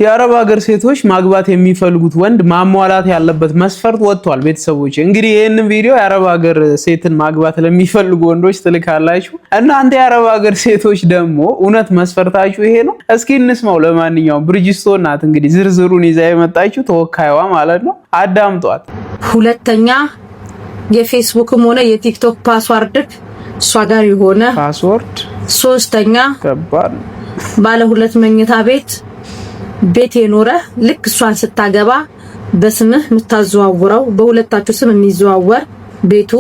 የአረብ ሀገር ሴቶች ማግባት የሚፈልጉት ወንድ ማሟላት ያለበት መስፈርት ወጥቷል። ቤተሰቦች እንግዲህ ይሄንን ቪዲዮ የአረብ ሀገር ሴትን ማግባት ለሚፈልጉ ወንዶች ትልካላችሁ። እናንተ የአረብ ሀገር ሴቶች ደግሞ እውነት መስፈርታችሁ ይሄ ነው? እስኪ እንስማው። ለማንኛውም ብሪጅስቶን ናት እንግዲህ ዝርዝሩን ይዛ የመጣችው ተወካይዋ ማለት ነው። አዳምጧት። ሁለተኛ የፌስቡክም ሆነ የቲክቶክ ፓስዋርድክ እሷ ጋር የሆነ ፓስወርድ። ሶስተኛ ከባድ ባለ ሁለት መኝታ ቤት የኖረ ልክ እሷን ስታገባ በስምህ የምታዘዋውረው በሁለታችሁ ስም የሚዘዋወር ቤቱ።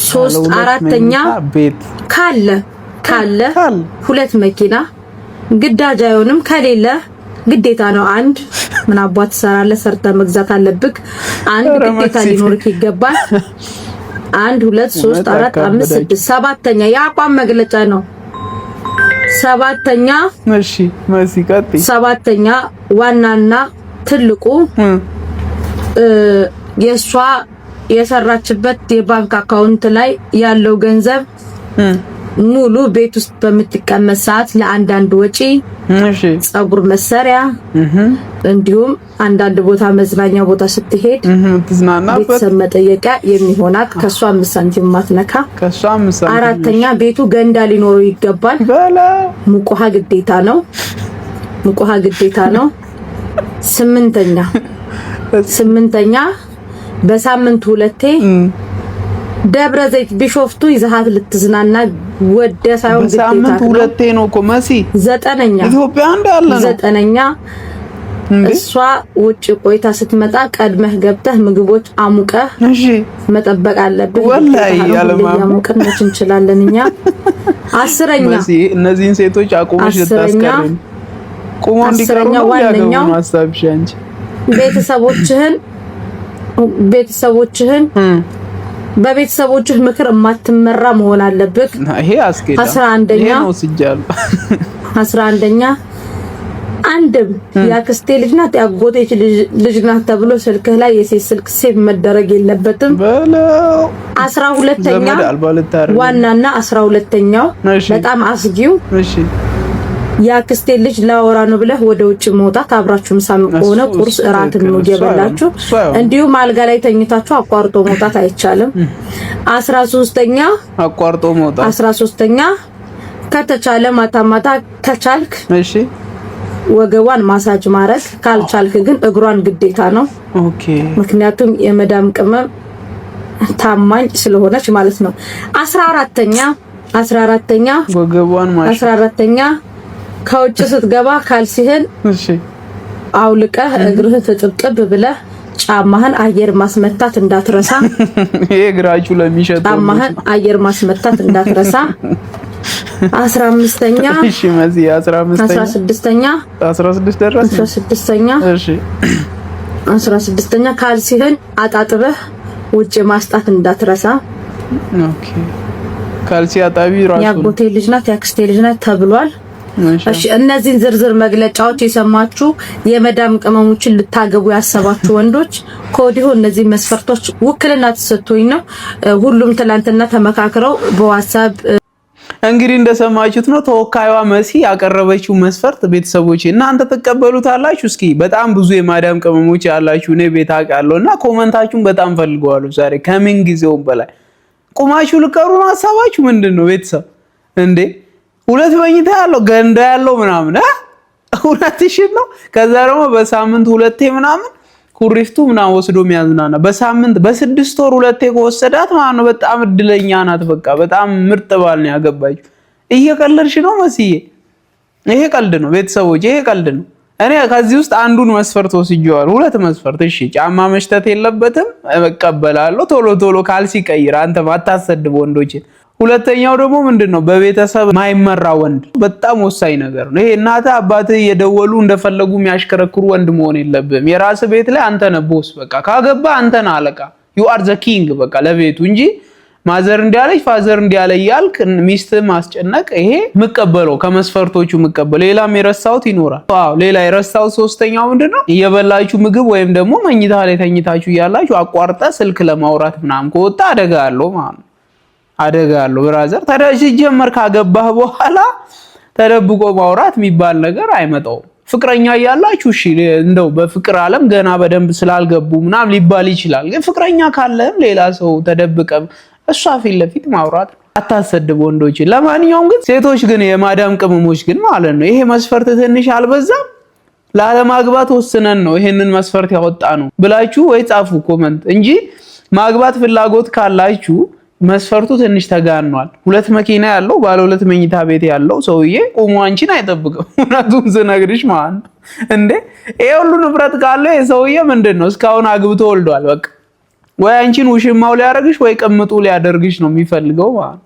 ሶስት አራተኛ ቤት ካለ ሁለት መኪና ግዳጅ አይሆንም። ከሌለ ግዴታ ነው አንድ። ምን አባት ትሰራለህ? ሰርተ መግዛት አለብክ። አንድ ግዴታ ሊኖርክ ይገባል። 1 2 3 4 5 6 ሰባተኛ የአቋም መግለጫ ነው። ሰባተኛ እሺ ማሲካቲ ሰባተኛ ዋናና ትልቁ የሷ የሰራችበት የባንክ አካውንት ላይ ያለው ገንዘብ ሙሉ ቤት ውስጥ በምትቀመጥ ሰዓት ለአንዳንድ ወጪ ጸጉር መሰሪያ እንዲሁም አንዳንድ ቦታ መዝናኛ ቦታ ስትሄድ ቤተሰብ መጠየቂያ የሚሆናት ከሷ 5 ሳንቲም ማትነካ። አራተኛ ቤቱ ገንዳ ሊኖረው ይገባል። ሙቆሃ ግዴታ ነው። ስምንተኛ በሳምንት 2 ደብረ ዘይት ቢሾፍቱ ይዘሃት ልትዝናና ወደ ሳይሆን በሳምንት 2 ነው እኮ መሲ። ዘጠነኛ ኢትዮጵያ እንዳለ ነው። ዘጠነኛ እሷ ውጭ ቆይታ ስትመጣ ቀድመህ ገብተህ ምግቦች አሙቀህ መጠበቅ አለብህ። ወላሂ ያለማሙቀን መች እንችላለን እኛ። አስረኛ መሲ እነዚህን ሴቶች አቁመሽ ልታስቀርም ቆሞ እንዲቀሩ ያገኙ ሐሳብሽ አንቺ ቤተሰቦችህን በቤተሰቦችህ ምክር ማትመራ መሆን አለበት። ይሄ አስኬዳ 11ኛ ነው ሲጃል 11ኛ አንድም ያክስቴ ልጅ ናት ያጎቴ ልጅ ናት ተብሎ ስልክህ ላይ የሴት ስልክ ሴቭ መደረግ የለበትም። 12ኛ ዋናና 12ኛው በጣም አስጊው ያክስቴ ልጅ ላወራ ነው ብለህ ወደ ውጭ መውጣት፣ አብራችሁም ሳምቆነ ቁርስ እራትን ነው የበላችሁ እንዲሁም አልጋ ላይ ተኝታችሁ አቋርጦ መውጣት አይቻልም። 13ኛ አቋርጦ መውጣት 13ኛ ከተቻለ ማታ ከቻልክ ወገቧን ማሳጅ ማረግ፣ ካልቻልክ ግን እግሯን ግዴታ ነው። ምክንያቱም የመዳም ቅመም ታማኝ ስለሆነች ማለት ነው። 14ኛ ወገቧን ማሳጅ 14ኛ ከውጭ ስትገባ ካልሲህን አውልቀህ እግርህን ተጥብጥብ ብለህ ጫማህን አየር ማስመታት እንዳትረሳ። ይሄ እግራችሁ ለሚሸተው ጫማህን አየር ማስመታት እንዳትረሳ። 15ኛ እሺ ማዚ 16ኛ 16 ደረሰ። 16ኛ እሺ 16ኛ ካልሲህን አጣጥበህ ውጭ ማስጣት እንዳትረሳ። ኦኬ ካልሲ አጣቢ ራሱ ያጎቴ ልጅ ናት ያክስቴ ልጅ ናት ተብሏል። እሺ እነዚህን ዝርዝር መግለጫዎች የሰማችሁ የመዳም ቅመሞችን ልታገቡ ያሰባችሁ ወንዶች ኮዲሁ እነዚህ መስፈርቶች ውክልና ተሰጥቶኝ ነው። ሁሉም ትላንትና ተመካክረው በዋትስአፕ እንግዲህ እንደሰማችሁት ነው ተወካይዋ መሲ ያቀረበችው መስፈርት። ቤተሰቦች እናንተ ተቀበሉታላችሁ? እስኪ በጣም ብዙ የማዳም ቅመሞች ያላችሁ እኔ ቤት አውቃለሁና ኮመንታችሁን በጣም ፈልገዋለሁ ዛሬ ከምን ጊዜውም በላይ። ቁማችሁ ልቀሩ ነው ሐሳባችሁ ምንድነው? ቤተሰብ እንዴ ሁለት መኝታ ያለው ገንዳ ያለው ምናምን ሁለትሽን ነው። ከዛ ደግሞ በሳምንት 2 ምናምን ኩሪፍቱ ምናምን ወስዶ የሚያዝናና በሳምንት በ6 ወር 2 ከወሰዳት ማለት ነው በጣም እድለኛ ናት። በቃ በጣም ምርጥ ባል ነው ያገባችሁ። እየቀለድሽ ነው መስዬ? ይሄ ቀልድ ነው ቤተሰቦች፣ ይሄ ቀልድ ነው። እኔ ከዚህ ውስጥ አንዱን መስፈርት ወስጄዋለሁ። 2 መስፈርት። እሺ ጫማ መሽተት የለበትም እቀበላለሁ። ቶሎ ካልሲ ቀይር አንተ ማታሰድብ ወንዶችን። ሁለተኛው ደግሞ ምንድነው? በቤተሰብ ማይመራ ወንድ በጣም ወሳኝ ነገር ነው። ይሄ እናት አባት እየደወሉ እንደፈለጉ የሚያሽከረክሩ ወንድ መሆን የለብህም። የራስ ቤት ላይ አንተ ነህ ቦስ። በቃ ካገባ አንተ ነህ አለቃ። you are the king በቃ ለቤቱ እንጂ ማዘር እንዲያለች ፋዘር እንዲያለ ያልክ ሚስት ማስጨነቅ ይሄ መቀበለው ከመስፈርቶቹ መቀበል። ሌላም የረሳውት ይኖራል። ዋው ሌላ የረሳውት ሶስተኛው ምንድነው? እየበላችሁ ምግብ ወይም ደግሞ መኝታ ላይ ተኝታችሁ ያላችሁ አቋርጠ ስልክ ለማውራት ምናምን ከወጣ አደጋ አለው ማለት ነው። አደጋ አለው ብራዘር። ተደጅ ጀመር ካገባህ በኋላ ተደብቆ ማውራት የሚባል ነገር አይመጣውም። ፍቅረኛ እያላችሁ እሺ እንደው በፍቅር ዓለም ገና በደንብ ስላልገቡ ምናምን ሊባል ይችላል። ግን ፍቅረኛ ካለም ሌላ ሰው ተደብቀም እሷ ፊት ለፊት ማውራት አታሰድብ ወንዶች። ለማንኛውም ግን ሴቶች ግን የማዳም ቅመሞች ግን ማለት ነው ይሄ መስፈርት ትንሽ አልበዛም? ላለማግባት ወስነን ነው ይሄንን መስፈርት ያወጣ ነው ብላችሁ ወይ ጻፉ ኮመንት እንጂ ማግባት ፍላጎት ካላችሁ መስፈርቱ ትንሽ ተጋኗል። 2 መኪና ያለው ባለ 2 መኝታ ቤት ያለው ሰውዬ ቆሞ አንቺን አይጠብቅም። እውነቱን ስነግርሽ ማለት ነው እንዴ ይሄ ሁሉ ንብረት ካለው የሰውዬ ምንድነው እስካሁን አግብቶ ወልዷል። በቃ ወይ አንቺን ውሽማው ሊያደርግሽ ወይ ቅምጡ ሊያደርግሽ ነው የሚፈልገው ማለት ነው።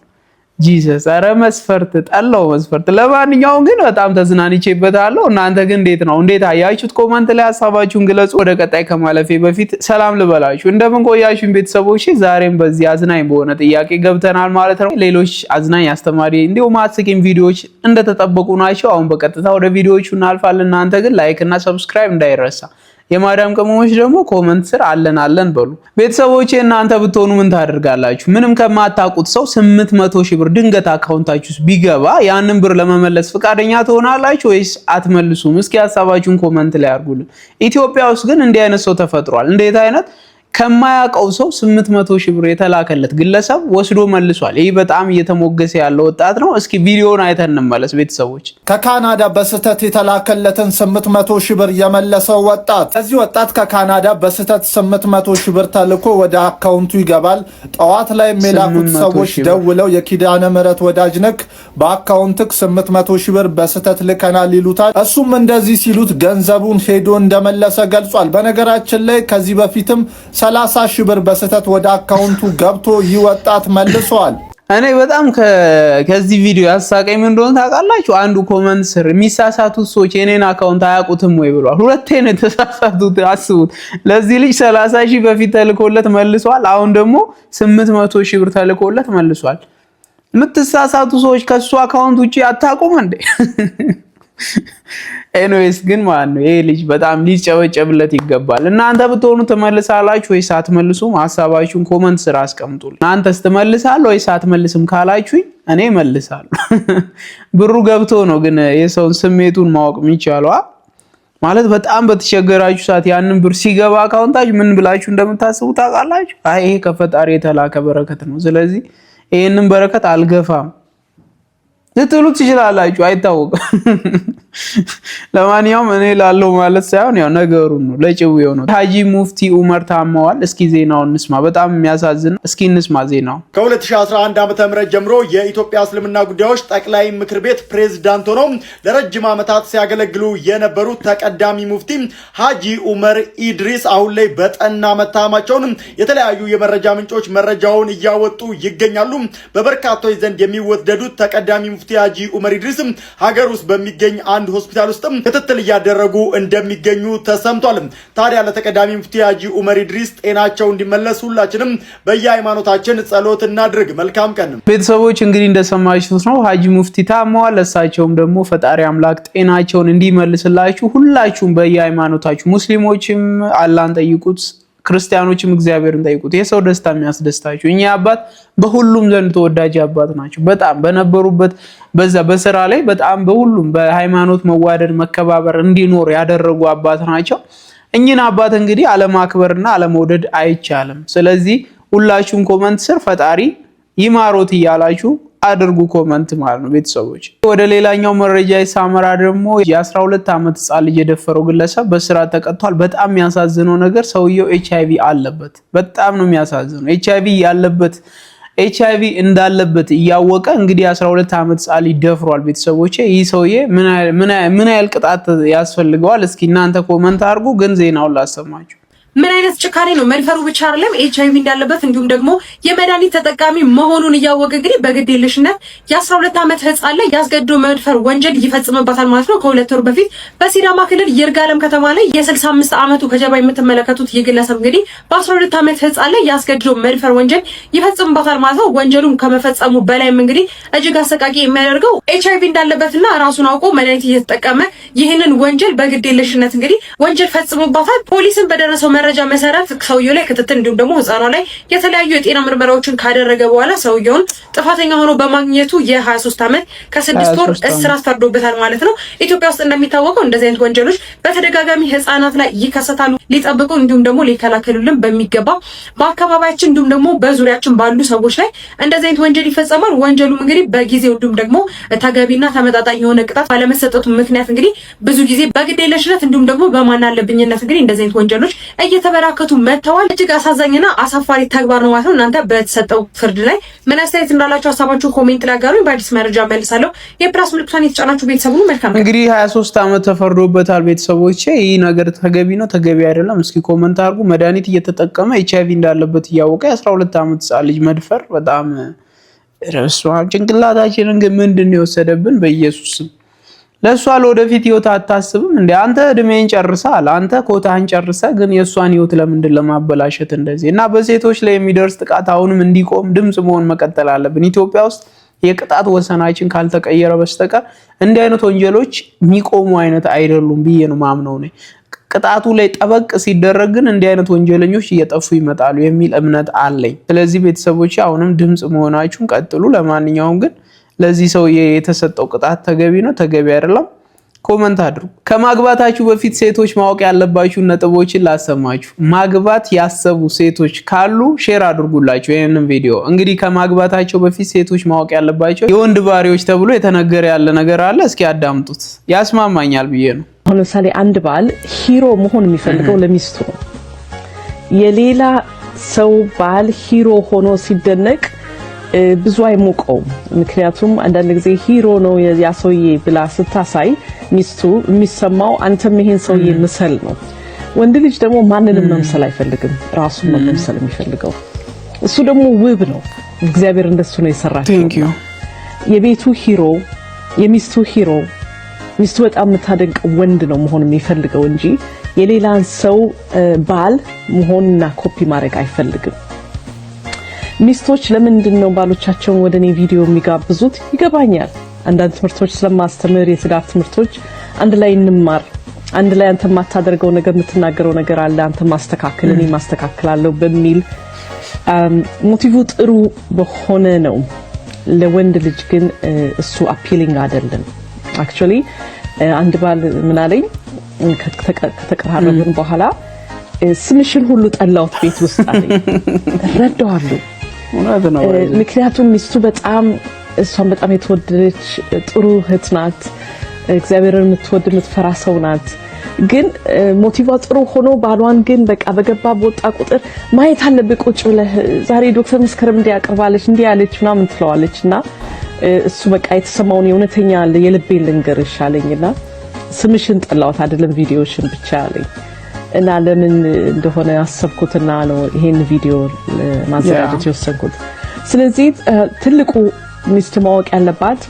ጂሰስ አረ መስፈርት ጠላው መስፈርት። ለማንኛውም ግን በጣም ተዝናንቼበታለሁ። እናንተ ግን እንዴት አያችሁት? ኮመንት ላይ ሀሳባችሁን ግለጹ። ወደ ቀጣይ ከማለፌ በፊት ሰላም ልበላችሁ። እንደምን ቆያችሁን ቤተሰቦች? ዛሬም በዚህ አዝናኝ በሆነ ጥያቄ ገብተናል ማለት ነው። ሌሎች አዝናኝ አስተማሪ እንዲሁም አስቂኝ ቪዲዮዎች እንደተጠበቁ ናቸው። አሁን በቀጥታ ወደ ቪዲዮዎቹ እናልፋለን። እናንተ ግን ላይክ እና ሰብስክራይብ እንዳይረሳ። የማዳም ቅመሞች ደግሞ ኮመንት ስር አለን በሉ። ቤተሰቦቼ እናንተ ብትሆኑ ምን ታደርጋላችሁ? ምንም ከማታውቁት ሰው 800 ሺህ ብር ድንገት አካውንታችሁ ውስጥ ቢገባ ያንን ብር ለመመለስ ፍቃደኛ ትሆናላችሁ ወይስ አትመልሱም? እስኪ ሀሳባችሁን ኮመንት ላይ አድርጉልን። ኢትዮጵያ ውስጥ ግን እንዲህ አይነት ሰው ተፈጥሯል። እንዴት አይነት ከማያውቀው ሰው 800 ሺህ ብር የተላከለት ግለሰብ ወስዶ መልሷል። ይህ በጣም እየተሞገሰ ያለ ወጣት ነው። እስኪ ቪዲዮውን አይተን እንመለስ ቤተሰቦች። ከካናዳ በስህተት የተላከለትን 800 ሺህ ብር የመለሰው ወጣት። እዚህ ወጣት ከካናዳ በስህተት 800 ሺህ ብር ተልኮ ወደ አካውንቱ ይገባል። ጠዋት ላይ የላኩት ሰዎች ደውለው የኪዳነ ምህረት ወዳጅ ነክ በአካውንትክ 800 ሺህ ብር በስህተት ልከናል ይሉታል። እሱም እንደዚህ ሲሉት ገንዘቡን ሄዶ እንደመለሰ ገልጿል። በነገራችን ላይ ከዚህ በፊትም 30 ሺህ ብር በስህተት ወደ አካውንቱ ገብቶ ይወጣት መልሷል። እኔ በጣም ከዚህ ቪዲዮ ያሳቀኝ ምን እንደሆነ ታውቃላችሁ? አንዱ ኮመንት ስር የሚሳሳቱት ሰዎች የኔን አካውንት አያውቁትም ወይ ብሏል። ሁለቴ ነው የተሳሳቱት። አስቡት። ለዚህ ልጅ 30 ሺህ በፊት ተልኮለት መልሷል። አሁን ደግሞ 800 ሺህ ብር ተልኮለት መልሷል። የምትሳሳቱ ሰዎች ከሱ አካውንት ውጪ አታውቁም እንዴ? ኤኒዌይስ ግን ማለት ነው ይሄ ልጅ በጣም ሊጨበጨብለት ይገባል። እናንተ ብትሆኑ ትመልሳላችሁ ወይስ አትመልሱም? ሀሳባችሁን ኮመንት ስራ አስቀምጡልኝ። እናንተስ ትመልሳላችሁ ወይስ አትመልስም ካላችሁኝ እኔ እመልሳለሁ። ብሩ ገብቶ ነው ግን የሰውን ስሜቱን ማወቅ የሚቻለው ማለት በጣም በተቸገራችሁ ሰዓት ያንን ብር ሲገባ አካውንታችሁ ምን ብላችሁ እንደምታስቡ ታውቃላችሁ? አይ ይሄ ከፈጣሪ የተላከ በረከት ነው፣ ስለዚህ ይሄንን በረከት አልገፋም ልትሉ ትችላላችሁ። አይታወቅም። ለማንኛውም እኔ ላለው ማለት ሳይሆን ያው ነገሩን ነው ለጭውው ነው። ሀጂ ሙፍቲ ዑመር ታመዋል። እስኪ ዜናውን እንስማ። በጣም የሚያሳዝን። እስኪ እንስማ ዜናው። ከ2011 ዓ.ም ጀምሮ የኢትዮጵያ እስልምና ጉዳዮች ጠቅላይ ምክር ቤት ፕሬዝዳንት ሆነው ለረጅም ዓመታት ሲያገለግሉ የነበሩት ተቀዳሚ ሙፍቲ ሀጂ ዑመር ኢድሪስ አሁን ላይ በጠና መታመማቸውን የተለያዩ የመረጃ ምንጮች መረጃውን እያወጡ ይገኛሉ። በበርካቶች ዘንድ የሚወደዱት ተቀዳሚ ሙፍቲ ሀጂ ዑመር ኢድሪስ ሀገር ውስጥ በሚገኝ አንድ ሆስፒታል ውስጥም ክትትል እያደረጉ እንደሚገኙ ተሰምቷል። ታዲያ ለተቀዳሚ ሙፍቲ ሀጂ ዑመር ኢድሪስ ጤናቸው እንዲመለስ ሁላችንም በየሃይማኖታችን ጸሎት እናድርግ። መልካም ቀን ቤተሰቦች። እንግዲህ እንደሰማችሁት ነው ሀጂ ሙፍቲ ታመዋል። ለሳቸውም ደግሞ ፈጣሪ አምላክ ጤናቸውን እንዲመልስላችሁ ሁላችሁም በየሃይማኖታችሁ ሙስሊሞችም አላህን ጠይቁት፣ ክርስቲያኖችም እግዚአብሔርን ጠይቁት። የሰው ደስታ የሚያስደስታችሁ እኛ አባት በሁሉም ዘንድ ተወዳጅ አባት ናቸው። በጣም በነበሩበት በዛ በስራ ላይ በጣም በሁሉም በሃይማኖት መዋደድ መከባበር እንዲኖር ያደረጉ አባት ናቸው። እኚህን አባት እንግዲህ አለማክበርና አለመውደድ አይቻልም። ስለዚህ ሁላችሁም ኮመንት ስር ፈጣሪ ይማሮት እያላችሁ አድርጉ ኮመንት ማለት ነው ቤተሰቦች። ወደ ሌላኛው መረጃ ሳመራ ደግሞ የ12 ዓመት ህጻን ልጅ የደፈረው ግለሰብ በስራት ተቀጥቷል። በጣም የሚያሳዝነው ነገር ሰውየው ኤችአይቪ አለበት። በጣም ነው የሚያሳዝነው። ኤችአይቪ እንዳለበት እያወቀ እንግዲህ 12 ዓመት ህጻን ልጅ ደፍሯል። ቤተሰቦች ይህ ሰውዬ ምን ያህል ቅጣት ያስፈልገዋል? እስኪ እናንተ ኮመንት አድርጉ። ግን ዜናውን ላሰማችሁ። ምን አይነት ጭካኔ ነው? መድፈሩ ብቻ አይደለም ኤችአይቪ እንዳለበት እንዲሁም ደግሞ የመድኃኒት ተጠቃሚ መሆኑን እያወቀ እንግዲህ በግዴለሽነት የ12 ዓመት ህጻን ላይ ያስገድዶ መድፈር ወንጀል ይፈጽምበታል ማለት ነው። ከሁለት ወር በፊት በሲዳማ ክልል ይርጋለም ከተማ ላይ የ65 ዓመቱ ከጀርባ የምትመለከቱት የግለሰብ እንግዲህ በ12 ዓመት ህጻን ላይ ያስገድዶ መድፈር ወንጀል ይፈጽምበታል ማለት ነው። ወንጀሉን ከመፈጸሙ በላይም እንግዲህ እጅግ አሰቃቂ የሚያደርገው ኤችአይቪ እንዳለበትና ራሱን አውቆ መድኃኒት እየተጠቀመ ይህንን ወንጀል በግዴለሽነት እንግዲህ ወንጀል ፈጽሞበታል። ፖሊስን በደረሰው መረጃ መሰረት ሰውየው ላይ ክትትል እንዲሁም ደግሞ ህፃኗ ላይ የተለያዩ የጤና ምርመራዎችን ካደረገ በኋላ ሰውየውን ጥፋተኛ ሆኖ በማግኘቱ የ23 ዓመት ከ6 ወር እስራት ፈርዶበታል ማለት ነው። ኢትዮጵያ ውስጥ እንደሚታወቀው እንደዚህ አይነት ወንጀሎች በተደጋጋሚ ህፃናት ላይ ይከሰታሉ። ሊጠብቁ እንዲሁም ደግሞ ሊከላከሉልን በሚገባ በአካባቢያችን እንዲሁም ደግሞ በዙሪያችን ባሉ ሰዎች ላይ እንደዚህ አይነት ወንጀል ይፈጸማል። ወንጀሉ እንግዲህ በጊዜው እንዲሁም ደግሞ ተገቢና ተመጣጣኝ የሆነ ቅጣት ባለመሰጠቱ ምክንያት እንግዲህ ብዙ ጊዜ በግዴለሽነት እንዲሁም ደግሞ በማናለብኝነት እንግዲህ እንደዚህ አይነት ወንጀሎች እየተበራከቱ መጥተዋል። እጅግ አሳዛኝና አሳፋሪ ተግባር ነው ማለት ነው። እናንተ በተሰጠው ፍርድ ላይ ምን አስተያየት እንዳላችሁ ሀሳባችሁ ኮሜንት ላይ አጋሩኝ። በአዲስ መረጃ መልሳለሁ። የፕላስ ምልክቷን የተጫናችሁ ቤተሰቡ መልካም እንግዲህ 23 ዓመት ተፈርዶበታል። ቤተሰቦቼ ይህ ነገር ተገቢ ነው ተገቢ አይደለም? እስኪ ኮሜንት አድርጉ። መድኃኒት እየተጠቀመ HIV እንዳለበት እያወቀ 12 ዓመት ህፃን ልጅ መድፈር በጣም ረስቷል። ጭንቅላታችንን ግን ምንድነው የወሰደብን? በኢየሱስ ለሷ ለወደፊት ህይወት አታስብም እንዴ? አንተ እድሜን ጨርሰሃል፣ አንተ ኮታህን ጨርሰህ ግን የሷን ህይወት ለምንድን ለማበላሸት እንደዚህ? እና በሴቶች ላይ የሚደርስ ጥቃት አሁንም እንዲቆም ድምጽ መሆን መቀጠል አለብን። ኢትዮጵያ ውስጥ የቅጣት ወሰናችን ካልተቀየረ በስተቀር እንዲህ አይነት ወንጀሎች የሚቆሙ አይነት አይደሉም ብዬ ነው ማምነው ነኝ። ቅጣቱ ላይ ጠበቅ ሲደረግ ግን እንዲህ አይነት ወንጀለኞች እየጠፉ ይመጣሉ የሚል እምነት አለኝ። ስለዚህ ቤተሰቦች አሁንም ድምጽ መሆናችሁን ቀጥሉ። ለማንኛውም ግን ለዚህ ሰው የተሰጠው ቅጣት ተገቢ ነው ተገቢ አይደለም? ኮመንት አድርጉ። ከማግባታችሁ በፊት ሴቶች ማወቅ ያለባችሁ ነጥቦችን ላሰማችሁ። ማግባት ያሰቡ ሴቶች ካሉ ሼር አድርጉላችሁ ይሄንን ቪዲዮ። እንግዲህ ከማግባታቸው በፊት ሴቶች ማወቅ ያለባቸው የወንድ ባህሪዎች ተብሎ የተነገረ ያለ ነገር አለ። እስኪ አዳምጡት፣ ያስማማኛል ብዬ ነው። አሁን ለምሳሌ አንድ ባል ሂሮ መሆን የሚፈልገው ለሚስቱ ነው። የሌላ ሰው ባል ሂሮ ሆኖ ሲደነቅ ብዙ አይሞቀውም። ምክንያቱም አንዳንድ ጊዜ ሂሮ ነው ያ ሰውዬ ብላ ስታሳይ ሚስቱ የሚሰማው አንተም ይሄን ሰውዬ ምሰል ነው። ወንድ ልጅ ደግሞ ማንንም መምሰል አይፈልግም፣ ራሱን ነው መምሰል የሚፈልገው። እሱ ደግሞ ውብ ነው፣ እግዚአብሔር እንደሱ ነው የሰራው። የቤቱ ሂሮ፣ የሚስቱ ሂሮ፣ ሚስቱ በጣም የምታደንቀው ወንድ ነው መሆን የሚፈልገው እንጂ የሌላን ሰው ባል መሆንና ኮፒ ማድረግ አይፈልግም። ሚስቶች ለምንድን ነው ባሎቻቸውን ወደኔ ቪዲዮ የሚጋብዙት? ይገባኛል። አንዳንድ ትምህርቶች ስለማስተምር የትዳር ትምህርቶች አንድ ላይ እንማር፣ አንድ ላይ አንተ ማታደርገው ነገር የምትናገረው ነገር አለ፣ አንተ ማስተካከል እኔ ማስተካከላለሁ በሚል ሞቲቭ ጥሩ በሆነ ነው። ለወንድ ልጅ ግን እሱ አፒሊንግ አይደለም። አክቹአሊ አንድ ባል ምን አለኝ ከተቀራረብን በኋላ ስምሽን ሁሉ ጠላውት ቤት ውስጥ አለኝ። ረዳዋለሁ። ምክንያቱም ሚስቱ በጣም እሷን በጣም የተወደደች ጥሩ እህት ናት። እግዚአብሔርን የምትወድ የምትፈራ ሰው ናት። ግን ሞቲቫ ጥሩ ሆኖ ባሏን ግን በቃ በገባ በወጣ ቁጥር ማየት አለብህ ቁጭ ብለህ ዛሬ ዶክተር መስከረም እንዲያቀርባለች እንዲያለች ምናምን ትለዋለችና እሱ በቃ የተሰማውን የእውነተኛ የልቤን ልንገርሽ አለኝና ስምሽን ጠላውት አይደለም ቪዲዮሽን ብቻ አለኝ። እና ለምን እንደሆነ አሰብኩትና ነው ይሄን ቪዲዮ ማዘጋጀት የወሰንኩት። ስለዚህ ትልቁ ሚስት ማወቅ ያለባት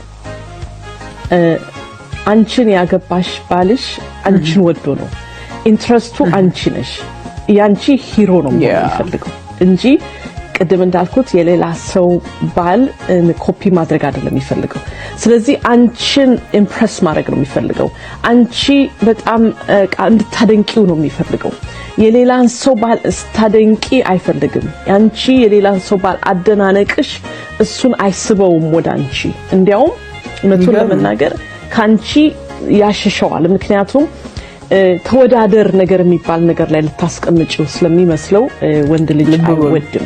አንቺን ያገባሽ ባልሽ አንቺን ወዶ ነው። ኢንትረስቱ አንቺ ነሽ። ያንቺ ሂሮ ነው የሚፈልገው እንጂ ቅድም እንዳልኩት የሌላ ሰው ባል ኮፒ ማድረግ አይደለም የሚፈልገው። ስለዚህ አንቺን ኢምፕረስ ማድረግ ነው የሚፈልገው። አንቺ በጣም እንድታደንቂው ነው የሚፈልገው። የሌላን ሰው ባል ስታደንቂ አይፈልግም። አንቺ የሌላን ሰው ባል አደናነቅሽ እሱን አይስበውም ወደ አንቺ። እንዲያውም እውነቱን ለመናገር ካንቺ ያሽሸዋል። ምክንያቱም ተወዳደር ነገር የሚባል ነገር ላይ ልታስቀምጪው ስለሚመስለው ወንድ ልጅ አይወድም።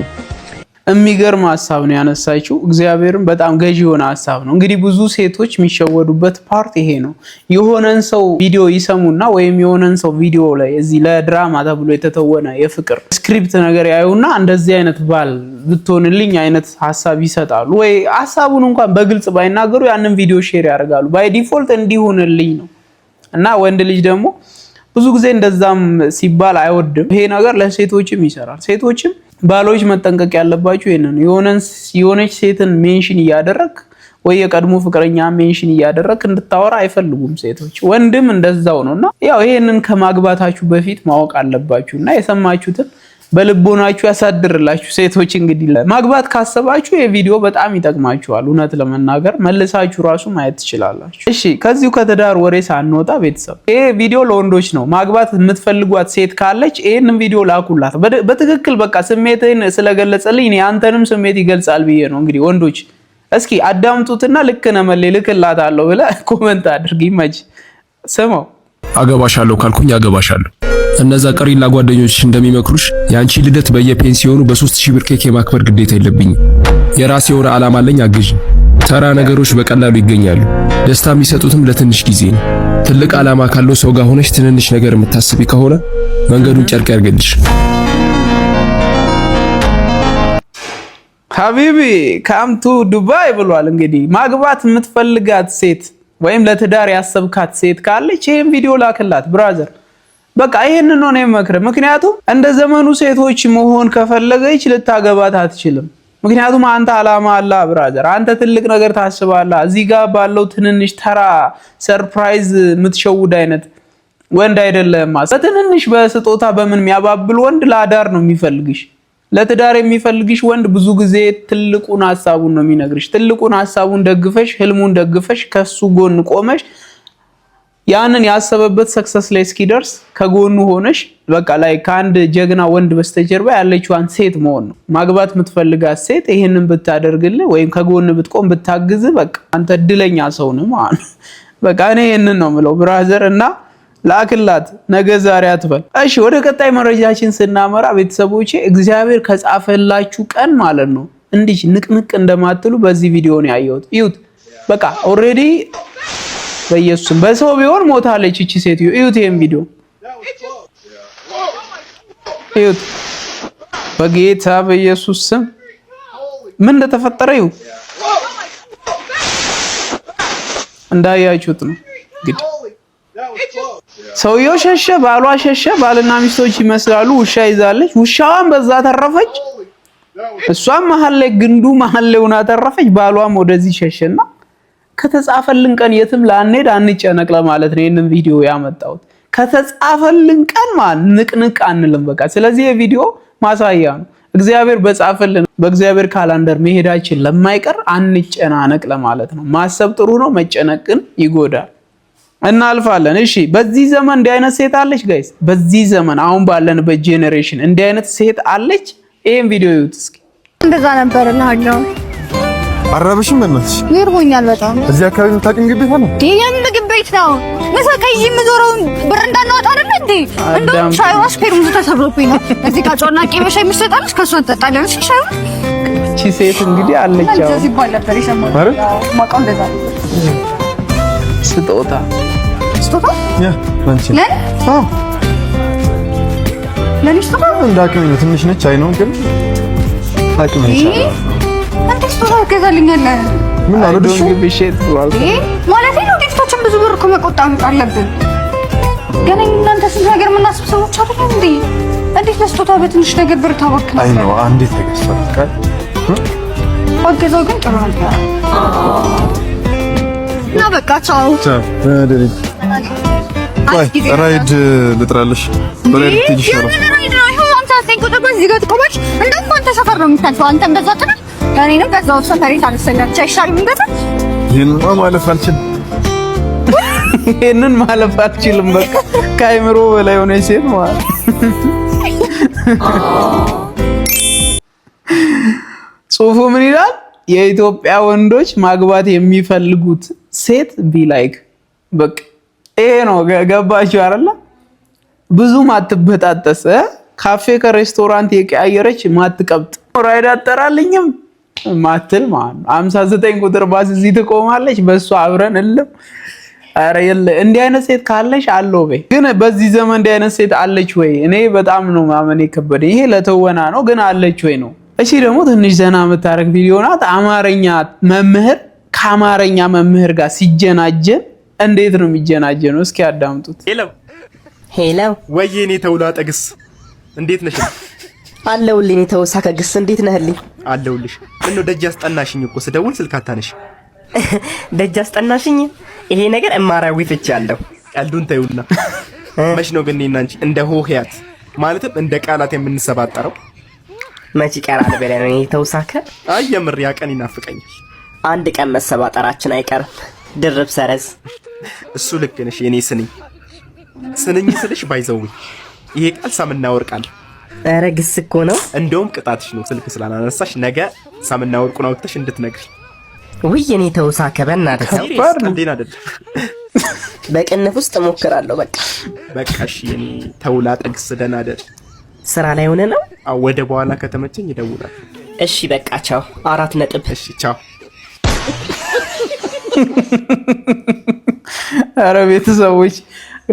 የሚገርም ሐሳብ ነው ያነሳችው። እግዚአብሔርም በጣም ገዢ የሆነ ሐሳብ ነው። እንግዲህ ብዙ ሴቶች የሚሸወዱበት ፓርት ይሄ ነው። የሆነን ሰው ቪዲዮ ይሰሙና ወይም የሆነን ሰው ቪዲዮ ላይ እዚህ ለድራማ ተብሎ የተተወነ የፍቅር ስክሪፕት ነገር ያዩና እንደዚህ አይነት ባል ብትሆንልኝ አይነት ሐሳብ ይሰጣሉ። ወይ ሐሳቡን እንኳን በግልጽ ባይናገሩ ያንን ቪዲዮ ሼር ያደርጋሉ። ባይ ዲፎልት እንዲሆንልኝ ነው። እና ወንድ ልጅ ደግሞ ብዙ ጊዜ እንደዛም ሲባል አይወድም። ይሄ ነገር ለሴቶችም ይሰራል። ሴቶችም ባሎች መጠንቀቅ ያለባችሁ ይሄንን የሆነች ሴትን ሜንሽን እያደረግ ወይ የቀድሞ ፍቅረኛ ሜንሽን እያደረግ እንድታወራ አይፈልጉም ሴቶች። ወንድም እንደዛው ነውና ያው ይሄንን ከማግባታችሁ በፊት ማወቅ አለባችሁና የሰማችሁትን በልቦናችሁ ያሳድርላችሁ ሴቶች። እንግዲህ ማግባት ካሰባችሁ የቪዲዮ በጣም ይጠቅማችኋል። እውነት ለመናገር መልሳችሁ ራሱ ማየት ትችላላችሁ። እሺ ከዚሁ ከትዳር ወሬ ሳንወጣ ቤተሰብ ይሄ ቪዲዮ ለወንዶች ነው። ማግባት የምትፈልጓት ሴት ካለች ይሄንን ቪዲዮ ላኩላት። በትክክል በቃ ስሜትን ስለገለጸልኝ እኔ አንተንም ስሜት ይገልጻል ብዬ ነው። እንግዲህ ወንዶች እስኪ አዳምጡትና ልክ ነህ መሌ ልክላታለሁ ብለህ ኮመንት አድርግ። ይመች ስማው። አገባሻለሁ ካልኩኝ አገባሻለሁ። እነዛ ቀሪላ ጓደኞች እንደሚመክሩሽ ያንቺ ልደት በየፔንሲዮኑ በ3000 ብር ኬክ የማክበር ግዴታ የለብኝም። የራሴ የሆነ ዓላማ አለኝ። አግዥ። ተራ ነገሮች በቀላሉ ይገኛሉ። ደስታ የሚሰጡትም ለትንሽ ጊዜ ነው። ትልቅ ዓላማ ካለው ሰው ጋር ሆነሽ ትንንሽ ነገር የምታስቢ ከሆነ መንገዱን ጨርቅ ያርገልሽ። ሀቢቢ ካምቱ ዱባይ ብሏል። እንግዲህ ማግባት የምትፈልጋት ሴት ወይም ለትዳር ያሰብካት ሴት ካለች ይሄን ቪዲዮ ላክላት ብራዘር። በቃ ይሄንን ነው የምመክረው። ምክንያቱም እንደ ዘመኑ ሴቶች መሆን ከፈለገች ልታገባት አትችልም። ምክንያቱም አንተ ዓላማ አለ ብራዘር። አንተ ትልቅ ነገር ታስባለህ። እዚህ ጋር ባለው ትንንሽ ተራ ሰርፕራይዝ የምትሸውድ አይነት ወንድ አይደለም። በትንንሽ በስጦታ በምን የሚያባብል ወንድ ለአዳር ነው የሚፈልግሽ። ለትዳር የሚፈልግሽ ወንድ ብዙ ጊዜ ትልቁን ሐሳቡን ነው የሚነግርሽ። ትልቁን ሐሳቡን ደግፈሽ ህልሙን ደግፈሽ ከሱ ጎን ቆመሽ ያንን ያሰበበት ሰክሰስ ላይ እስኪደርስ ከጎኑ ሆነሽ በቃ ላይ ከአንድ ጀግና ወንድ በስተጀርባ ያለችዋን ሴት መሆን ነው። ማግባት የምትፈልጋት ሴት ይሄንን ብታደርግልህ ወይም ከጎን ብትቆም ብታግዝ በቃ አንተ እድለኛ ሰው ነህ ማለት ነው። በቃ እኔ ይሄንን ነው የምለው ብራዘር። እና ላክላት ነገ ዛሬ አትበል። እሺ ወደ ቀጣይ መረጃችን ስናመራ ቤተሰቦቼ እግዚአብሔር ከጻፈላችሁ ቀን ማለት ነው እንዲህ ንቅንቅ እንደማትሉ በዚህ ቪዲዮ ነው ያየሁት። እዩት በቃ ኦሬዲ በኢየሱስም በሰው ቢሆን ሞታለች እቺ ሴትዮ። እዩት ይሄን ቪዲዮ እዩት። በጌታ በኢየሱስ ስም ምን እንደተፈጠረ እዩ። እንዳያችሁት ነው እንግዲህ ሰውየው ሸሸ፣ ባሏ ሸሸ። ባልና ሚስቶች ይመስላሉ። ውሻ ይዛለች። ውሻዋን በዛ ተረፈች። እሷም መሀል ላይ ግንዱ መሀል ላይ ሆና ተረፈች። ባሏም ወደዚህ ሸሸና ከተጻፈልን ቀን የትም ላንሄድ አንጨነቅ ለማለት ነው ይሄንን ቪዲዮ ያመጣሁት። ከተጻፈልን ቀን ንቅንቅ አንልም በቃ። ስለዚህ የቪዲዮ ማሳያ ነው። እግዚአብሔር በጻፈልን በእግዚአብሔር ካላንደር መሄዳችን ለማይቀር አንጨናነቅ ለማለት ነው። ማሰብ ጥሩ ነው፣ መጨነቅን ይጎዳል። እናልፋለን። እሺ በዚህ ዘመን እንዲህ አይነት ሴት አለች ጋይስ? በዚህ ዘመን አሁን ባለንበት ጄኔሬሽን እንዲህ አይነት ሴት አለች? ይሄን ቪዲዮ ይዩት እስኪ። እንደዛ ነበር ለሃኛው አራበሽም በእናትሽ ይርቦኛል በጣም። እዚህ አካባቢ የምታውቂው ምግብ ቤት ነው? ይሄን ምግብ ቤት ነው መሰከይ የምዞረው ብር እንዳናወጣ አይደል እንዴ? እንደውም ሻይ ዋስ ፔርሙዝ ተሰብሮብኝ ነው። እዚህ ጋር ጮርናቄ በሻይ የምትሰጣለች ከሷ እንጠጣለን። እሺ ሻይ እቺ ሴት እንግዲህ አለች። አሁን እዚህ ባለ ነበር ይሰማል ማውቀው እንደዛ ስጦታ ያ አንቺ ለኔ ስጦታ እንዳቅም ትንሽ ነች። አይ ነው ግን አቅም ይቻላል። አንተ ስጦታ ገዛልኛለህ? ምን አለሽ? ግብሽት ማለት ነው። ጊፍቶችን ብዙ ብር እኮ መቆጠብ አለብን። ገና እናንተ ስንት ነገር የምናስብ ሰዎች አይደል እንዴ? እንዴት ለስጦታ በትንሽ ነገር ብር ታወክላለህ? አይ ነው አንዴ ተገዝቷል። ወገዛው ግን ጥሩ ነው። እና በቃ ቻው ቻው። ቆይ ራይድ ልጥራለሽ። በራይድ ትይሽ ነው። እዚህ ጋር ትቆማች። እንደውም አንተ ሰፈር ነው የምታልፈው። አንተም በዛ ጥና እኔንም በዛው ሰፈር ታልሰኛች። አይሻልም? እንደዛ ይሄንን ማለፍ አልችልም። ይሄንን ማለፍ አልችልም። በቃ ከአይምሮ በላይ ሆነ ሴት ማለት ጽሁፉ ምን ይላል? የኢትዮጵያ ወንዶች ማግባት የሚፈልጉት ሴት ቢላይክ በቃ ይሄ ነው። ገባችሁ አይደለ? ብዙም አትበጣጠስ። ካፌ ከሬስቶራንት የቀያየረች ማትቀብጥ ራይድ አጠራልኝም ማትል ማለት ነው። 59 ቁጥር ባስ እዚህ ትቆማለች። በሷ አብረን እልም። አረ የለ እንዲህ አይነት ሴት ካለሽ አለው በይ። ግን በዚህ ዘመን እንዲህ አይነት ሴት አለች ወይ? እኔ በጣም ነው ማመን የከበደኝ። ይሄ ለተወና ነው ግን አለች ወይ ነው። እሺ ደግሞ ትንሽ ዘና የምታረግ ቪዲዮ ናት። አማርኛ መምህር ከአማርኛ መምህር ጋር ሲጀናጀን እንዴት ነው የሚጀናጀነው? እስኪ አዳምጡት። ሄሎ ወይኔ ተውላጠ ግስ እንዴት ነሽ? አለሁልኝ። ተውሳ ከግስ እንዴት ነህልኝ? አለሁልሽ። ምነው ደጅ አስጠናሽኝ እኮ ስደውል ስልክ አታነሽ። ደጅ አስጠናሽኝ? ይሄ ነገር እማራዊ ፍቻ አለው። ቀልዱን ተይውና መች ነው ግን እኔና አንቺ እንደ ሆሄያት ማለትም እንደ ቃላት የምንሰባጠረው መቼ ቀራል በላይ ነው የተውሳከ? አይ የምር ያ ቀን ይናፍቀኛል። አንድ ቀን መሰባጠራችን አይቀርም። ድርብ ሰረዝ። እሱ ልክ ነሽ የኔ ስንኝ ስልሽ ባይዘው ይሄ ቃል ሳምና ወርቃል። ኧረ ግስ እኮ ነው። እንደውም ቅጣትሽ ነው ስልክ ስላላነሳሽ ነገ ሳምና ወርቁን አውጥተሽ እንድትነግሪ። ውይ የኔ ተውሳከ በእናትህ እንዴት አይደል? በቅንፍ ውስጥ እሞክራለሁ። በቃ እሺ የኔ ተውላጠ ግስ ደህና አይደል? ስራ ላይ ሆነ ነው። ወደ በኋላ ከተመቸኝ ይደውላል። እሺ በቃ ቻው። 4 ነጥብ። እሺ ቻው። አረ ቤተሰቦች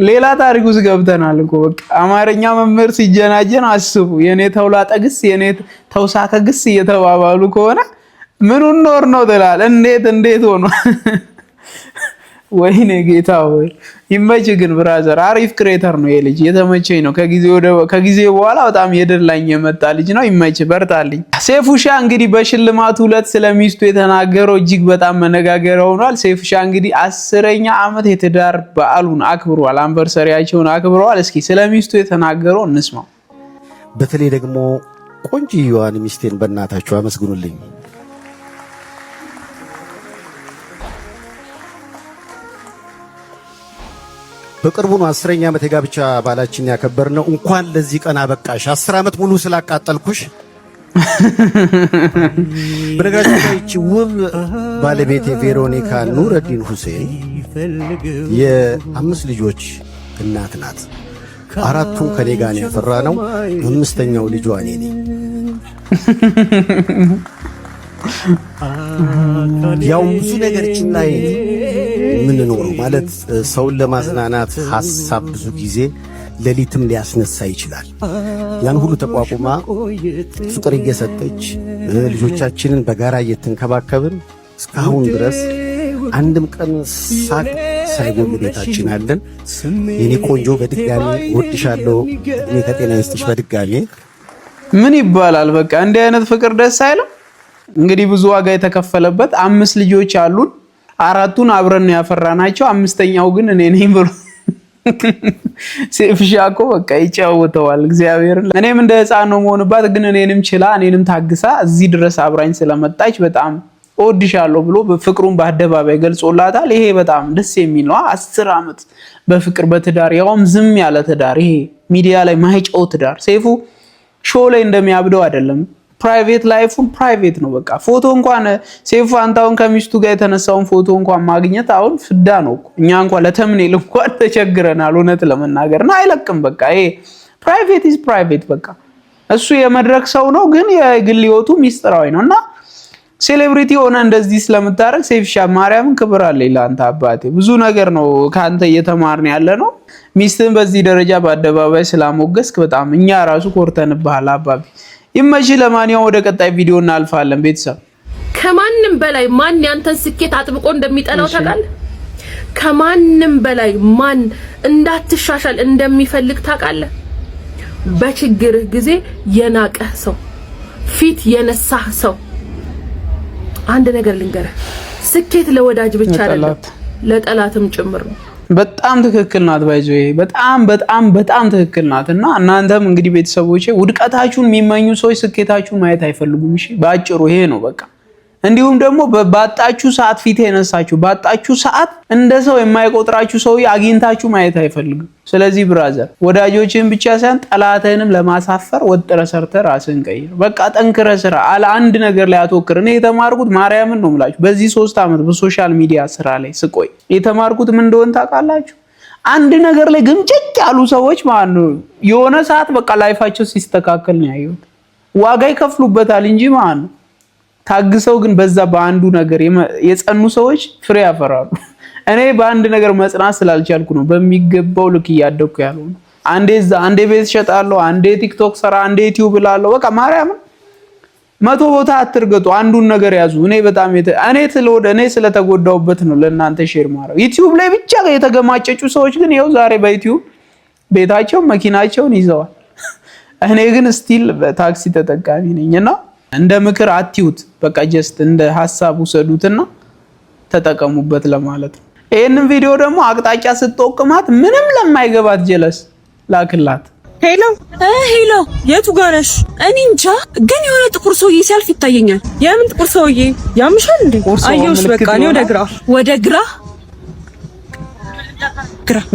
ሌላ ታሪክ ውስጥ ገብተናል እኮ በቃ አማርኛ መምህር ሲጀናጀን አስቡ። የኔ ተውላጠ ግስ የኔ ተውሳከ ግስ እየተባባሉ ከሆነ ምኑን ኖር ነው ትላል። እንዴት ሆኖ ወይኔ ጌታ ወይ ይመች። ግን ብራዘር አሪፍ ክሬተር ነው የልጅ የተመቸኝ ነው። ከጊዜ በኋላ በጣም የደላኝ የመጣ ልጅ ነው። ይመች፣ በርታልኝ። ሴፉሻ እንግዲህ በሽልማቱ ዕለት ስለሚስቱ የተናገረው እጅግ በጣም መነጋገሪያ ሆኗል። ሴፉሻ እንግዲህ 10ኛ ዓመት የትዳር በዓሉን አክብሯል። አንቨርሰሪያቸውን አክብረዋል። እስኪ ስለሚስቱ የተናገረው እንስማው። በተለይ ደግሞ ቆንጆዋን ሚስቴን በእናታችሁ አመስግኑልኝ። በቅርቡ ነው 10ኛ ዓመት የጋብቻ በዓላችን ያከበርነው። እንኳን ለዚህ ቀን አበቃሽ። 10 ዓመት ሙሉ ስላቃጠልኩሽ። በነገራችን ላይ እቺ ውብ ባለቤቴ ቬሮኒካ ኑረዲን ሁሴን የ5 ልጆች እናት ናት። 4ቱን ከኔ ጋር ያፈራ ነው። 5ኛው ልጇ እኔ ነኝ። ያው ብዙ ነገር ችላይ ምንኖረው ማለት ሰውን ለማዝናናት ሐሳብ ብዙ ጊዜ ሌሊትም ሊያስነሳ ይችላል። ያን ሁሉ ተቋቁማ ፍቅር እየሰጠች ልጆቻችንን በጋራ እየተንከባከብን እስካሁን ድረስ አንድም ቀን ሳቅ ሳይጎል ቤታችን አለን። የኔ ቆንጆ በድጋሚ ወድሻለሁ። እኔ ከጤና ይስጥሽ። በድጋሚ ምን ይባላል? በቃ እንዲህ አይነት ፍቅር ደስ አይልም? እንግዲህ ብዙ ዋጋ የተከፈለበት 5 ልጆች አሉን። 4ቱን አብረን ያፈራናቸው፣ 5ኛው ግን እኔ ነኝ ብሎ ሴፍሻ እኮ በቃ ይጫወተዋል። እግዚአብሔር እኔም እንደ ሕፃን ነው መሆንባት፣ ግን እኔንም ችላ እኔንም ታግሳ እዚህ ድረስ አብራኝ ስለመጣች በጣም እወድሻለሁ ብሎ ፍቅሩን በአደባባይ ገልጾላታል። ይሄ በጣም ደስ የሚል ነው። 10 ዓመት በፍቅር በትዳር ያውም ዝም ያለ ትዳር፣ ይሄ ሚዲያ ላይ ማይጫው ትዳር። ሴፉ ሾው ላይ እንደሚያብደው አይደለም። ፕራይቬት ላይፉን ፕራይቬት ነው። በቃ ፎቶ እንኳን ሴፉ አንታውን ከሚስቱ ጋር የተነሳውን ፎቶ እንኳን ማግኘት አሁን ፍዳ ነው። እኛ እንኳን ለተምኔል እንኳን ተቸግረናል እውነት ለመናገርና አይለቅም። በቃ ይሄ ፕራይቬት ኢዝ ፕራይቬት። በቃ እሱ የመድረክ ሰው ነው፣ ግን የግል ህይወቱ ሚስጥራዊ ነውና ሴሌብሪቲ ሆነ እንደዚህ ስለምታረግ ሴፍሻ ማርያምን ክብር አለ ለአንተ አባቴ። ብዙ ነገር ነው ካንተ እየተማርን ያለ ነው። ሚስትን በዚህ ደረጃ በአደባባይ ስላሞገስክ በጣም እኛ ራሱ ኮርተንብሃል አባቢ። ይመች። ለማንኛውም ወደ ቀጣይ ቪዲዮ እናልፋለን። ቤተሰብ ከማንም በላይ ማን ያንተን ስኬት አጥብቆ እንደሚጠላው ታውቃለህ? ከማንም በላይ ማን እንዳትሻሻል እንደሚፈልግ ታውቃለህ? በችግርህ ጊዜ የናቀህ ሰው፣ ፊት የነሳህ ሰው። አንድ ነገር ልንገርህ፣ ስኬት ለወዳጅ ብቻ አይደለም ለጠላትም ጭምር ነው። በጣም ትክክል ናት። ባይዞ በጣም ትክክል ናት። እና እናንተም እንግዲህ ቤተሰቦቼ ውድቀታችሁን የሚመኙ ሰዎች ስኬታችሁን ማየት አይፈልጉም። እሺ ባጭሩ ይሄ ነው በቃ። እንዲሁም ደግሞ ባጣችሁ ሰዓት ፊት የነሳችሁ ባጣችሁ ሰዓት እንደ ሰው የማይቆጥራችሁ ሰው አግኝታችሁ ማየት አይፈልግም። ስለዚህ ብራዘር ወዳጆችን ብቻ ሳይሆን ጠላትህንም ለማሳፈር ወጥረ ሰርተ ራስን ቀይር። በቃ ጠንክረ ስራ። አለ አንድ ነገር ላይ አትወክር። እኔ የተማርኩት ማርያምን ነው የምላችሁ። በዚህ 3 ዓመት በሶሻል ሚዲያ ስራ ላይ ስቆይ የተማርኩት ምን እንደሆነ ታውቃላችሁ? አንድ ነገር ላይ ግምጭጭ ያሉ ሰዎች ማለት ነው የሆነ ሰዓት በቃ ላይፋቸው ሲስተካከል ነው ያየሁት። ዋጋ ይከፍሉበታል እንጂ ማለት ነው ታግሰው ግን በዛ በአንዱ ነገር የጸኑ ሰዎች ፍሬ ያፈራሉ። እኔ በአንድ ነገር መጽናት ስላልቻልኩ ነው በሚገባው ልክ እያደኩ ያለው ነው። አንዴ ቤት ሸጣለሁ፣ አንዴ ቲክቶክ ሰራ፣ አንዴ ዩቲዩብ ላለሁ። በቃ ማርያም 100 ቦታ አትርገጡ፣ አንዱን ነገር ያዙ። እኔ ስለተጎዳውበት ነው ለእናንተ ሼር ማድረግ። ዩቲዩብ ላይ ብቻ የተገማጨጩ ሰዎች ግን ይኸው ዛሬ በዩቲዩብ ቤታቸው መኪናቸውን ይዘዋል። እኔ ግን ስቲል በታክሲ ተጠቃሚ ነኝና እንደ ምክር አትዩት። በቃ ጀስት እንደ ሐሳብ ውሰዱትና ተጠቀሙበት ለማለት ነው። ይሄንን ቪዲዮ ደግሞ አቅጣጫ ስትጠቅማት ምንም ለማይገባት ጀለስ ላክላት። ሄሎ ሄሎ፣ የቱ ጋር ነሽ? እኔ እንጃ፣ ግን የሆነ ጥቁር ሰውዬ ሲያልፍ ይታየኛል። የምን ጥቁር ሰውዬ? ያምሻል እንዴ? አየሁሽ። በቃ እኔ ወደ ግራ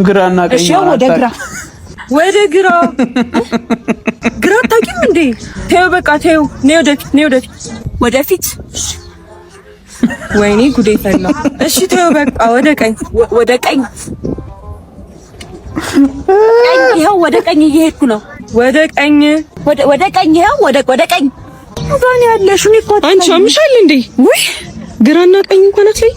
ግራና ቀኝ። እሺ፣ ወደ ግራ ግራ አታውቂም እንዴ? ተይው በቃ ተይው። ነይ ወደፊት። ወይኔ ጉዴ ፈላ። እሺ ተይው በቃ ወደ ቀኝ ይኸው ወደ ቀኝ እየሄድኩ ነው። ወደ ቀኝ ይኸው ወደ ቀኝ ጋር ያለሽ። እኔ እኮ አንቺ አምሻል እንዴ? ወይ ግራና ቀኝ እንኳን አትለይ።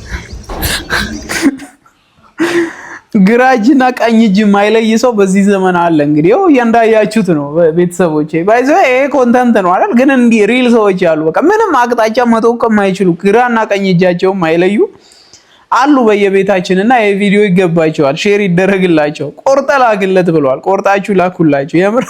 ግራ እጅና ቀኝ እጅ የማይለይ ሰው በዚህ ዘመን አለ። እንግዲህ ያው እንዳያችሁት ነው ቤተሰቦቼ። ባይዘው ይሄ ኮንተንት ነው አይደል? ግን እንዲህ ሪል ሰዎች አሉ። በቃ ምንም አቅጣጫ መተውቀም የማይችሉ ግራና ቀኝ እጃቸው የማይለዩ አሉ በየቤታችን እና ይሄ ቪዲዮ ይገባቸዋል፣ ሼር ይደረግላቸው። ቆርጠ ላክለት ብለዋል። ቆርጣችሁ ላኩላቸው። የምር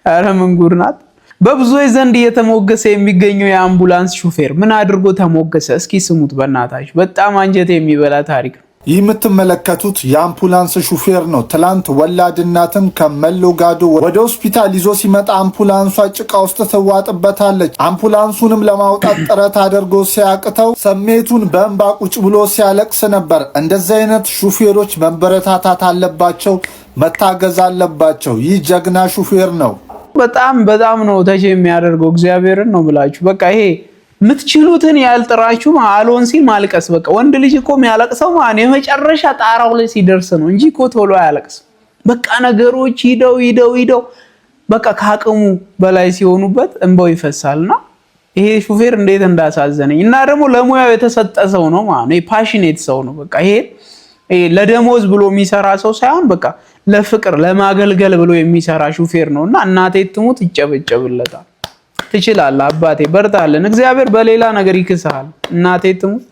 ኧረ ምን ጉድ ናት! በብዙዎች ዘንድ እየተሞገሰ የሚገኘው የአምቡላንስ ሹፌር ምን አድርጎ ተሞገሰ? እስኪ ስሙት በእናታችሁ። በጣም አንጀት የሚበላ ታሪክ ነው። ይህ የምትመለከቱት የአምቡላንስ ሹፌር ነው። ትላንት ወላድ እናትን ከመሎጋዶ ወደ ሆስፒታል ይዞ ሲመጣ አምቡላንሷ ጭቃ ውስጥ ትዋጥበታለች። አምቡላንሱንም ለማውጣት ጥረት አድርጎ ሲያቅተው ስሜቱን በእንባ ቁጭ ብሎ ሲያለቅስ ነበር። እንደዚህ አይነት ሹፌሮች መበረታታት አለባቸው፣ መታገዝ አለባቸው። ይህ ጀግና ሹፌር ነው። በጣም ነው ተቼ የሚያደርገው። እግዚአብሔርን ነው ብላችሁ በቃ ይሄ ምትችሉትን ያልጥራችሁ አልሆን ሲል ማልቀስ። በቃ ወንድ ልጅ እኮ የሚያለቅሰው የመጨረሻ ጣራው ላይ ሲደርስ ነው እንጂ እኮ ቶሎ አያለቅስ። በቃ ነገሮች ሂደው በቃ ከአቅሙ በላይ ሲሆኑበት እንባው ይፈሳልና ይሄ ሹፌር እንዴት እንዳሳዘነኝ እና ደግሞ ለሙያው የተሰጠ ሰው ነው ማለት ነው። ፓሽኔት ሰው ነው። በቃ ይሄ ለደሞዝ ብሎ የሚሰራ ሰው ሳይሆን በቃ ለፍቅር ለማገልገል ብሎ የሚሰራ ሹፌር ነውና እናቴ ትሙት ይጨበጨብለታል። ትችላለህ አባቴ፣ በርታለን። እግዚአብሔር በሌላ ነገር ይክስሃል። እናቴ ትሙት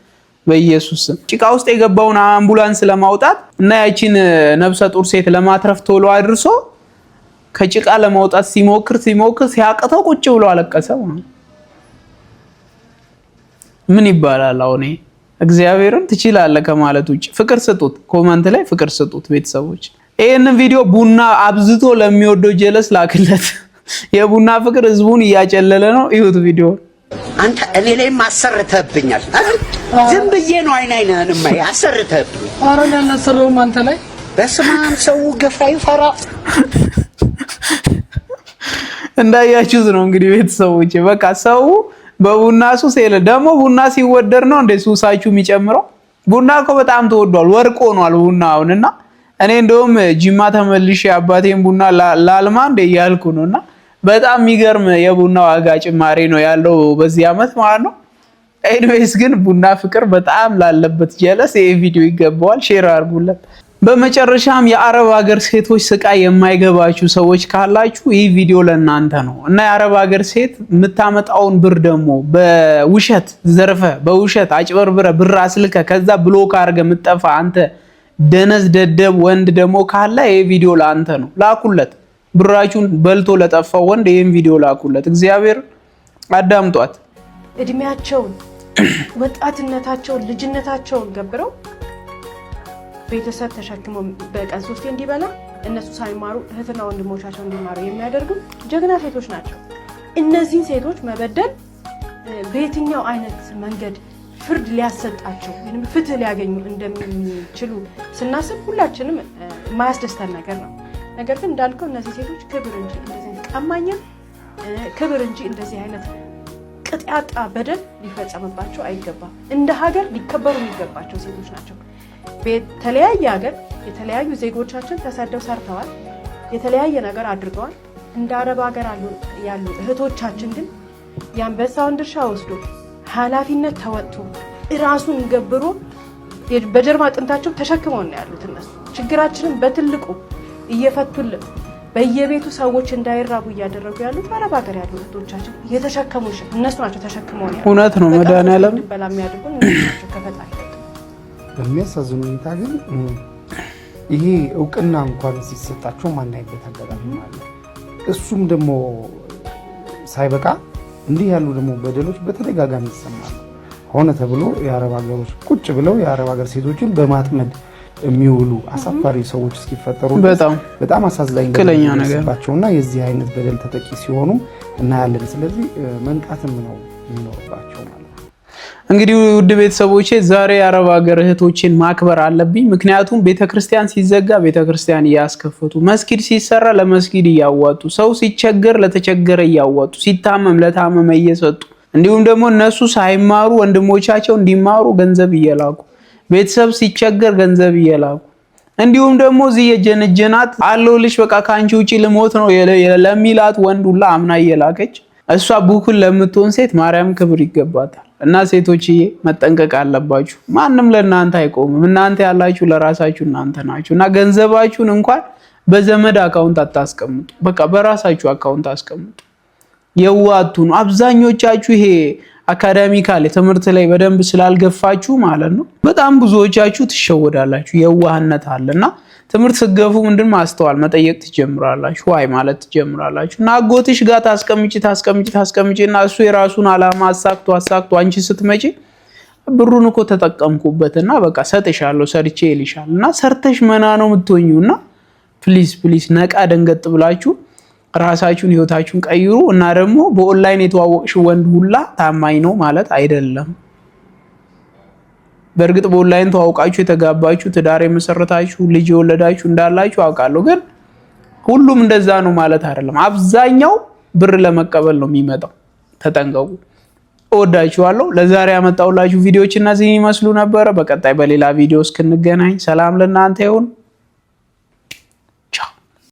በኢየሱስ ስም። ጭቃ ውስጥ የገባውን አምቡላንስ ለማውጣት እና ያቺን ነብሰ ጡር ሴት ለማትረፍ ቶሎ አድርሶ ከጭቃ ለማውጣት ሲሞክር ሲያቅተው ቁጭ ብሎ አለቀሰ። ምን ይባላል አሁን? እግዚአብሔርን ትችላለህ ከማለት ውጭ ፍቅር ስጡት። ኮመንት ላይ ፍቅር ስጡት ቤተሰቦች። ይሄንን ቪዲዮ ቡና አብዝቶ ለሚወደው ጀለስ ላክለት። የቡና ፍቅር ህዝቡን እያጨለለ ነው። ይሁት ቪዲዮ። አንተ እኔ ላይ ማሰርተብኛል። ዝም ብዬ ነው አይናይነን ማይ አሰርተብኝ። ኧረ ለነሰረውም አንተ ላይ በስማም ሰው ገፋ ይፈራ። እንዳያችሁት ነው እንግዲህ ቤተሰቦቼ። በቃ ሰው በቡና ሱስ የለ። ደግሞ ቡና ሲወደድ ነው እንደ ሱሳችሁ የሚጨምረው። ቡና እኮ በጣም ተወዷል፣ ወርቅ ሆኗል ቡና አሁንና እኔ እንደውም ጂማ ተመልሼ አባቴን ቡና ላልማ እንደ እያልኩ ነውና በጣም የሚገርም የቡና ዋጋ ጭማሪ ነው ያለው በዚህ አመት ማለት ነው። ኤኒዌይስ ግን ቡና ፍቅር በጣም ላለበት ጀለስ ይሄ ቪዲዮ ይገባዋል፣ ሼር አድርጉለት። በመጨረሻም የአረብ ሀገር ሴቶች ስቃይ የማይገባችሁ ሰዎች ካላችሁ ይህ ቪዲዮ ለእናንተ ነው እና የአረብ ሀገር ሴት የምታመጣውን ብር ደግሞ በውሸት ዘርፈ በውሸት አጭበርብረ ብር አስልከ ከዛ ብሎክ አድርገ የምጠፋ አንተ ደነዝ ደደብ ወንድ ደግሞ ካለ ይሄ ቪዲዮ ለአንተ ነው። ላኩለት። ብራችሁን በልቶ ለጠፋው ወንድ ይሄን ቪዲዮ ላኩለት። እግዚአብሔር አዳምጧት። እድሜያቸውን ወጣትነታቸውን ልጅነታቸውን ገብረው ቤተሰብ ተሸክመው በቀን 3 እንዲበላ እነሱ ሳይማሩ እህትና ወንድሞቻቸው እንዲማሩ የሚያደርጉ ጀግና ሴቶች ናቸው። እነዚህ ሴቶች መበደል በየትኛው አይነት መንገድ ፍርድ ሊያሰጣቸው ወይም ፍትህ ሊያገኙ እንደሚችሉ ስናስብ ሁላችንም የማያስደስተን ነገር ነው። ነገር ግን እንዳልከው እነዚህ ሴቶች ክብር እንጂ እንደዚህ ቀማኛ ክብር እንጂ እንደዚህ አይነት ቅጥ ያጣ በደል ሊፈጸምባቸው አይገባም። እንደ ሀገር ሊከበሩ የሚገባቸው ሴቶች ናቸው። በተለያየ ሀገር የተለያዩ ዜጎቻችን ተሰደው ሰርተዋል፣ የተለያየ ነገር አድርገዋል። እንደ አረብ ሀገር ያሉ እህቶቻችን ግን የአንበሳውን ድርሻ ወስዶ ኃላፊነት ተወጥቶ ራሱን ገብሮ በጀርባ አጥንታቸው ተሸክመው ነው ያሉት። እነሱ ችግራችንን በትልቁ እየፈቱልን በየቤቱ ሰዎች እንዳይራቡ እያደረጉ ያሉት አረብ ሀገር ያሉ እህቶቻችን እየተሸከሙ እነሱ ናቸው ተሸክመው ነው ያሉት። እውነት ነው መድኃኒዓለም በላ የሚያደርጉን እነሱ ናቸው ከፈጣሪ። በሚያሳዝን ሁኔታ ግን ይሄ እውቅና እንኳን ሲሰጣቸው ማናይበት አጋጣሚ ማለት እሱም ደግሞ ሳይበቃ እንዲህ ያሉ ደግሞ በደሎች በተደጋጋሚ ይሰማሉ። ሆነ ተብሎ የአረብ ሀገሮች ቁጭ ብለው የአረብ ሀገር ሴቶችን በማጥመድ የሚውሉ አሳፋሪ ሰዎች እስኪፈጠሩ በጣም አሳዛኝ ነገርባቸውና የዚህ አይነት በደል ተጠቂ ሲሆኑ እናያለን። ስለዚህ መንቃትም ነው የሚኖርባቸው ማለት ነው። እንግዲህ ውድ ቤተሰቦቼ ዛሬ የአረብ ሀገር እህቶችን ማክበር አለብኝ። ምክንያቱም ቤተክርስቲያን ሲዘጋ ቤተክርስቲያን እያስከፈቱ፣ መስጊድ ሲሰራ ለመስጊድ እያዋጡ፣ ሰው ሲቸገር ለተቸገረ እያዋጡ፣ ሲታመም ለታመመ እየሰጡ፣ እንዲሁም ደግሞ እነሱ ሳይማሩ ወንድሞቻቸው እንዲማሩ ገንዘብ እየላኩ፣ ቤተሰብ ሲቸገር ገንዘብ እየላኩ፣ እንዲሁም ደግሞ እዚህ የጀነጀናት አለውልሽ በቃ ካንቺ ውጪ ልሞት ነው ለሚላት ወንዱላ አምና እየላከች እሷ ቡኩን ለምትሆን ሴት ማርያም ክብር ይገባታል። እና ሴቶችዬ መጠንቀቅ አለባችሁ። ማንም ለእናንተ አይቆምም። እናንተ ያላችሁ ለራሳችሁ እናንተ ናችሁ። እና ገንዘባችሁን እንኳን በዘመድ አካውንት አታስቀምጡ። በቃ በራሳችሁ አካውንት አስቀምጡ። የዋቱን አብዛኞቻችሁ ይሄ አካዳሚካል ትምህርት ላይ በደንብ ስላልገፋችሁ ማለት ነው በጣም ብዙዎቻችሁ ትሸወዳላችሁ። የዋህነት አለና ትምህርት ስገፉ ምንድን ማስተዋል መጠየቅ ትጀምራላችሁ። ዋይ ማለት ትጀምራላችሁ። እና አጎትሽ ጋር ታስቀምጪና እሱ የራሱን አላማ አሳክቶ አንቺ ስትመጪ ብሩን እኮ ተጠቀምኩበትና በቃ ሰጥሻለሁ ሰርቼ ይልሻል። እና ሰርተሽ መና ነው የምትሆኙና ፕሊዝ ነቃ ደንገጥ ብላችሁ ራሳችሁን ህይወታችሁን ቀይሩ። እና ደግሞ በኦንላይን የተዋወቅሽ ወንድ ሁላ ታማኝ ነው ማለት አይደለም። በእርግጥ በኦንላይን ተዋውቃችሁ የተጋባችሁ ትዳር የመሰረታችሁ ልጅ የወለዳችሁ እንዳላችሁ አውቃለሁ። ግን ሁሉም እንደዛ ነው ማለት አይደለም። አብዛኛው ብር ለመቀበል ነው የሚመጣው። ተጠንቀቁ። እወዳችኋለሁ። ለዛሬ ያመጣሁላችሁ ቪዲዮዎች እነዚህን ይመስሉ ነበረ። በቀጣይ በሌላ ቪዲዮ እስክንገናኝ ሰላም ለእናንተ ይሁን።